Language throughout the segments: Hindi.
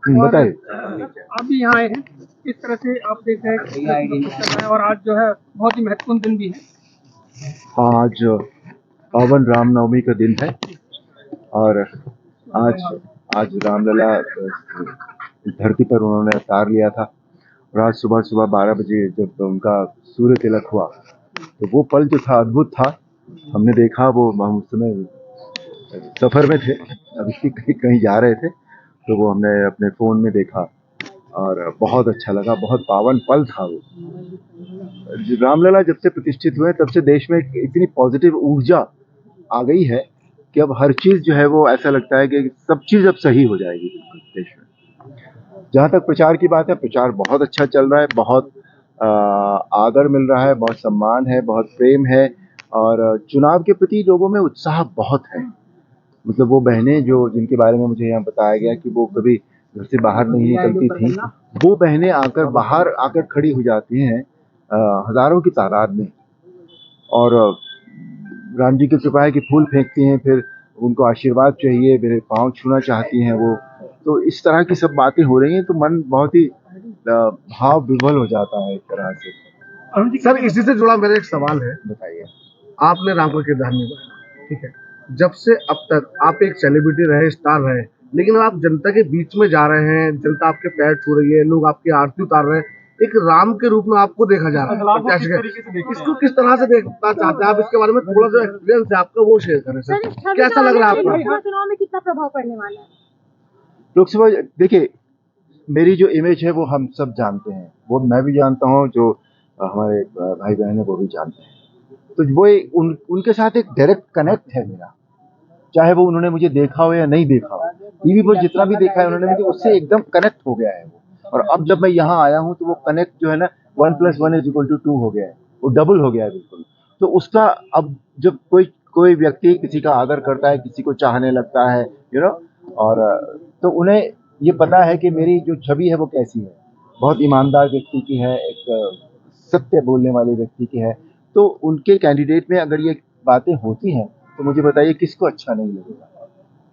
बताइए। आप भी यहाँ आए हैं, किस तरह से आप देख रहे हैं चल रहा है, और आज जो है बहुत ही महत्वपूर्ण दिन भी है। आज पावन रामनवमी का दिन है और आज आज रामलला धरती पर उन्होंने अवतार लिया था। और आज सुबह सुबह 12 बजे जब उनका सूर्य तिलक हुआ तो वो पल जो था अद्भुत था। हमने देखा, वो हम उस समय सफर में थे, अभी कहीं जा रहे थे, तो वो हमने अपने फोन में देखा और बहुत अच्छा लगा। बहुत पावन पल था वो। रामलला जब से प्रतिष्ठित हुए तब से देश में इतनी पॉजिटिव ऊर्जा आ गई है कि अब हर चीज जो है वो ऐसा लगता है कि सब चीज अब सही हो जाएगी देश में। जहाँ तक प्रचार की बात है, प्रचार बहुत अच्छा चल रहा है। बहुत आदर मिल रहा है, बहुत सम्मान है, बहुत प्रेम है और चुनाव के प्रति लोगों में उत्साह बहुत है। मतलब वो बहनें जो जिनके बारे में मुझे यहाँ बताया गया कि वो कभी घर से बाहर नहीं निकलती थी, वो बहनें आकर बाहर आकर खड़ी हो जाती हैं हजारों की तादाद में, और राम जी की कृपा है कि फूल फेंकती हैं, फिर उनको आशीर्वाद चाहिए, मेरे पाँव छूना चाहती हैं वो। तो इस तरह की सब बातें हो रही हैं तो मन बहुत ही भाव विभल हो जाता है एक तरह से। सर, इसी से जुड़ा मेरा एक सवाल है। बताइए। आपने राम का किरदार निभाया, ठीक है, जब से अब तक आप एक सेलिब्रिटी रहे, स्टार रहे, लेकिन आप जनता के बीच में जा रहे हैं, जनता आपके पैर छू रही है, लोग आपकी आरती उतार रहे हैं, एक राम के रूप में आपको देखा जा रहा है। इसको किस तरह से देखना चाहते हैं आप? इसके बारे में थोड़ा जो एक्सपीरियंस है आपका वो शेयर करें सर। कैसा लग रहा है आपको? चुनाव में कितना प्रभाव पड़ने वाला है? लोकसभा, देखिए, मेरी जो इमेज है वो हम सब जानते हैं, वो मैं भी जानता हूँ, जो हमारे भाई बहन है वो भी जानते हैं। तो वो उनके साथ एक डायरेक्ट कनेक्ट है मेरा, चाहे वो उन्होंने मुझे देखा हो या नहीं देखा हो। टीवी पर जितना भी देखा है उन्होंने मुझे, उससे एकदम कनेक्ट हो गया है वो। और अब जब मैं यहाँ आया हूँ तो वो कनेक्ट जो है ना, 1+1=2 हो गया है, वो डबल हो गया है बिल्कुल। तो उसका अब जब कोई व्यक्ति किसी का आदर करता है, किसी को चाहने लगता है, और तो उन्हें ये पता है कि मेरी जो छवि है वो कैसी है। बहुत ईमानदार व्यक्ति की है, एक सत्य बोलने वाले व्यक्ति की है। तो उनके कैंडिडेट में अगर ये बातें होती हैं तो मुझे बताइए किसको अच्छा नहीं लगेगा?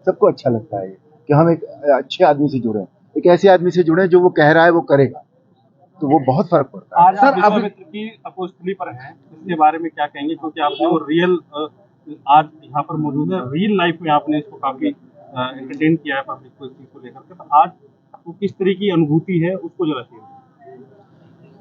सबको अच्छा लगता है कि हम एक अच्छे आदमी से जुड़े, एक ऐसे आदमी से जुड़े जो वो कह रहा है वो करेगा, तो वो बहुत फर्क पड़ता है। आज सर विश्वामित्र की अपोस्तली पर है, इसके बारे में क्या कहेंगे? क्योंकि आपने वो रियल आज यहाँ पर मौजूद है, रियल लाइफ में आपने इसको काफी एंटरटेन किया है पब्लिक को इस चीज को लेकर के, तो आज आपको किस तरह की अनुभूति है उसको जरा शेयर।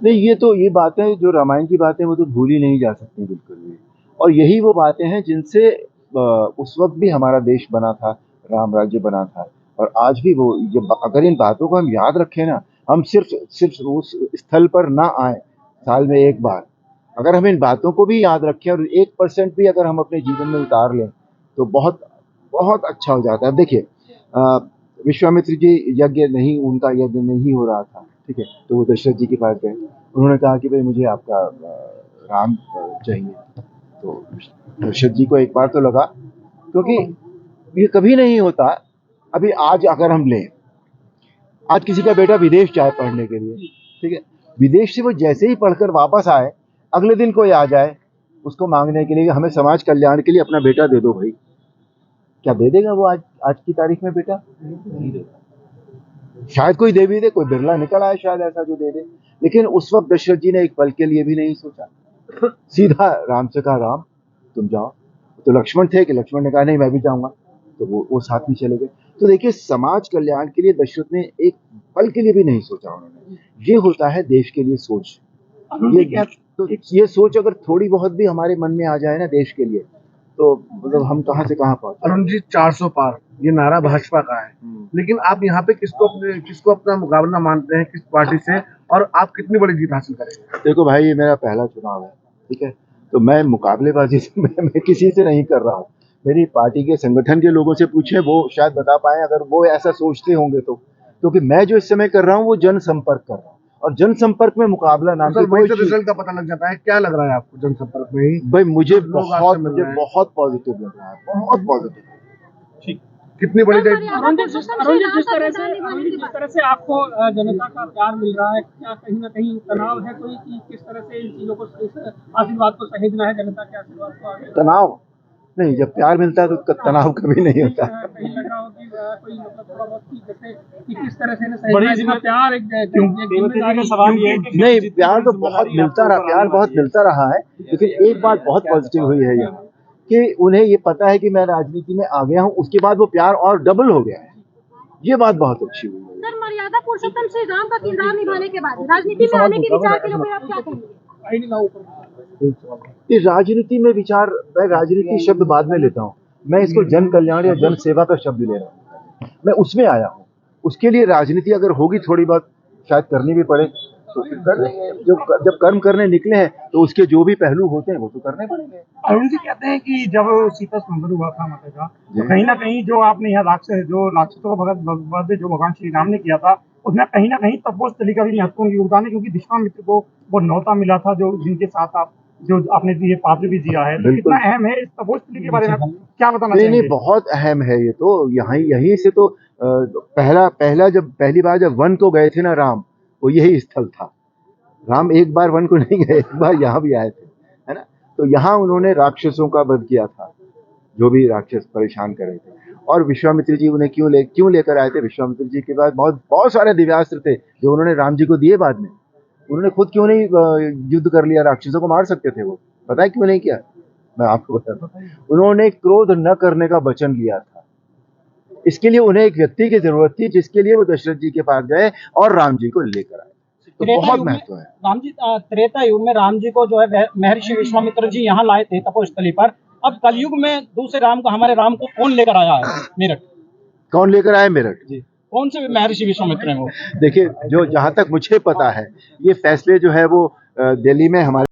नहीं, ये बातें जो रामायण की बातें वो तो भूली नहीं जा सकती बिल्कुल भी। और यही वो बातें हैं जिनसे उस वक्त भी हमारा देश बना था, राम राज्य बना था। और आज भी वो, जब अगर इन बातों को हम याद रखें ना, हम सिर्फ उस स्थल पर ना आए साल में एक बार, अगर हम इन बातों को भी याद रखें और 1% भी अगर हम अपने जीवन में उतार लें तो बहुत बहुत अच्छा हो जाता है। देखिए, विश्वामित्र जी उनका यज्ञ नहीं हो रहा था, ठीक है, तो वो दशरथ जी के पास गए। उन्होंने कहा कि भाई मुझे आपका राम चाहिए। तो दशरथ जी को एक बार तो लगा, क्योंकि ये कभी नहीं होता। अभी आज अगर हम लें, आज किसी का बेटा विदेश जाए पढ़ने के लिए, ठीक है, विदेश से वो जैसे ही पढ़कर वापस आए, अगले दिन कोई आ जाए उसको मांगने के लिए, हमें समाज कल्याण के लिए अपना बेटा दे दो भाई, क्या दे देगा वो आज की तारीख में बेटा? नहीं देगा। शायद कोई दे भी दे, कोई बिरला निकल आए शायद ऐसा जो दे दे, लेकिन उस वक्त दशरथ जी ने एक पल के लिए भी नहीं सोचा, सीधा राम से कहा राम तुम जाओ। तो लक्ष्मण थे कि लक्ष्मण ने कहा नहीं मैं भी जाऊंगा, तो वो साथ में चले गए। तो देखिए, समाज कल्याण के लिए दशरथ ने एक पल के लिए भी नहीं सोचा उन्होंने। ये होता है देश के लिए सोच। ये सोच अगर थोड़ी बहुत भी हमारे मन में आ जाए ना देश के लिए, तो मतलब हम कहाँ से कहाँ पहुंचे। अरुण जी, 400 पार ये नारा भाजपा का है, लेकिन आप यहाँ पे किसको अपना मुकाबला मानते हैं, किस पार्टी से, और आप कितनी बड़ी जीत हासिल करेंगे? देखो भाई, ये मेरा पहला चुनाव है, ठीक है, तो मैं मुकाबलेबाजी से मैं किसी से नहीं कर रहा हूँ। मेरी पार्टी के संगठन के लोगों से पूछे, वो शायद बता पाए अगर वो ऐसा सोचते होंगे तो। क्योंकि मैं जो इस समय कर रहा हूँ वो जनसंपर्क कर रहा हूँ, और जनसंपर्क में मुकाबला नाम की कोई रिजल्ट का पता लग जाता है। क्या लग रहा है आपको जनसंपर्क में ही? भाई मुझे बहुत पॉजिटिव लग रहा है, बहुत पॉजिटिव। कितनी बड़ी जिस तरह से आपको जनता का प्यार मिल रहा है, क्या कहीं ना कहीं तनाव है कोई कि किस तरह से इन चीजों को, आशीर्वाद को सहेजना है, जनता के आशीर्वाद को? नहीं, जब प्यार मिलता है तो तनाव कभी नहीं होता। कहीं लगा हो कि कोई मतलब थोड़ा बहुत कि जैसे कि किस तरह से सही बड़ी में इतना प्यार एक देवती जी का सवाल ये है कि नहीं, प्यार तो बहुत मिलता रहा, प्यार बहुत मिलता रहा है, लेकिन एक बात बहुत पॉजिटिव हुई है यहाँ कि उन्हें ये पता है कि मैं राजनीति में आ गया हूँ, उसके बाद वो प्यार और डबल हो गया है। ये बात बहुत अच्छी हुई है। सर, मर्यादा पुरुषोत्तम श्री राम का किरदार निभाने के बाद राजनीति में आने के विचार के लिए आप क्या कहेंगे? ये राजनीति में विचार, मैं राजनीति शब्द बाद में लेता हूँ, मैं इसको जन कल्याण या जन सेवा का शब्द ले रहा हूँ। मैं उसमें आया हूँ, उसके लिए राजनीति अगर होगी थोड़ी बहुत शायद करनी भी पड़े तो फिर कर लेंगे। जब कर्म करने निकले हैं तो उसके जो भी पहलू होते हैं वो तो करने पड़ेंगे। अरुण जी कहते हैं कि जब सीता स्वयंवर हुआ था माता का, तो कहीं ना कहीं जो आपने यहाँ राक्षसों का वध जो भगवान श्री राम ने किया था, उसमें कहीं ना कहीं तपोस्थली का भी महत्वपूर्ण योगदान है, क्योंकि विश्वामित्र को वो न्योता मिला था जो जिनके साथ आप जो आपने ये पात्र भी जिया है, तो कितना अहम है इस तपोस्थली के बारे में क्या बताना नहीं, चाहेंगे? बहुत अहम है ये तो। यहीं से तो पहली बार जब वन को गए थे ना राम, वो यही स्थल था। राम एक बार वन को नहीं गए, एक बार यहाँ भी आए थे, है ना। तो यहाँ उन्होंने राक्षसों का वध किया था, जो भी राक्षस परेशान कर रहे थे। और विश्वामित्र जी उन्हें क्यों लेकर आए थे? विश्वामित्र जी के बाद बहुत सारे दिव्यास्त्र थे जो उन्होंने राम जी को दिए बाद में। उन्होंने खुद क्यों नहीं युद्ध कर लिया? राक्षसों को मार सकते थे वो, पता है क्यों नहीं किया? मैं आपको बताता हूँ, उन्होंने क्रोध न करने का वचन लिया था। इसके लिए उन्हें एक व्यक्ति की जरूरत थी जिसके लिए वो दशरथ जी के पास गए और राम जी को लेकर आए। तो बहुत महत्व है। राम जी त्रेता युग में राम जी को जो है महर्षि विश्वामित्र जी यहाँ लाए थे तपोस्थली पर। अब कलयुग में दूसरे राम को, हमारे राम को कौन लेकर आया है मेरठ? कौन लेकर आए मेरठ? जी, कौन से महर्षि विश्वामित्र हैं वो? देखिए, जो जहां तक मुझे पता है, ये फैसले जो है वो दिल्ली में हमारे